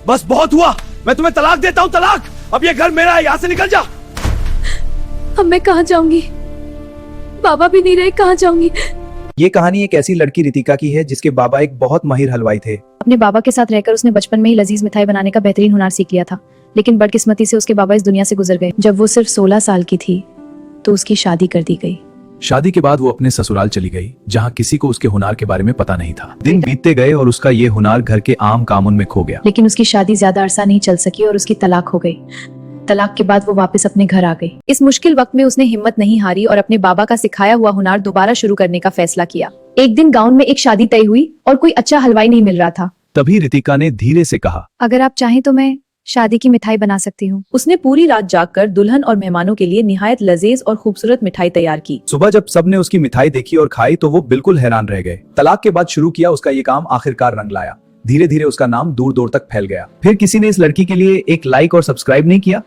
बस बहुत हुआ, मैं तुम्हें तलाक देता हूँ, तलाक। अब ये घर मेरा है, यहाँ से निकल जा। अब मैं कहाँ जाऊंगी? बाबा भी नहीं रहे, कहाँ जाऊंगी? ये कहानी एक ऐसी लड़की रितिका की है जिसके बाबा एक बहुत माहिर हलवाई थे। अपने बाबा के साथ रहकर उसने बचपन में ही लजीज मिठाई बनाने का बेहतरीन हुनर सीख लिया था, लेकिन बदकिस्मती से उसके बाबा इस दुनिया से गुजर गए। जब वो सिर्फ 16 साल की थी तो उसकी शादी कर दी गई। शादी के बाद वो अपने ससुराल चली गई, जहाँ किसी को उसके हुनर के बारे में पता नहीं था। दिन बीतते गए और उसका ये हुनर घर के आम कामों में खो गया। लेकिन उसकी शादी ज्यादा अरसा नहीं चल सकी और उसकी तलाक हो गई। तलाक के बाद वो वापस अपने घर आ गई। इस मुश्किल वक्त में उसने हिम्मत नहीं हारी और अपने बाबा का सिखाया हुआ हुनर दोबारा शुरू करने का फैसला किया। एक दिन गांव में एक शादी तय हुई और कोई अच्छा हलवाई नहीं मिल रहा था। तभी रितिका ने धीरे से कहा, अगर आप चाहें तो मैं शादी की मिठाई बना सकती हूँ। उसने पूरी रात जागकर दुल्हन और मेहमानों के लिए निहायत लजीज और खूबसूरत मिठाई तैयार की। सुबह जब सबने उसकी मिठाई देखी और खाई तो वो बिल्कुल हैरान रह गए। तलाक के बाद शुरू किया उसका ये काम आखिरकार रंग लाया। धीरे धीरे उसका नाम दूर दूर तक फैल गया। फिर किसी ने इस लड़की के लिए एक लाइक और सब्सक्राइब नहीं किया।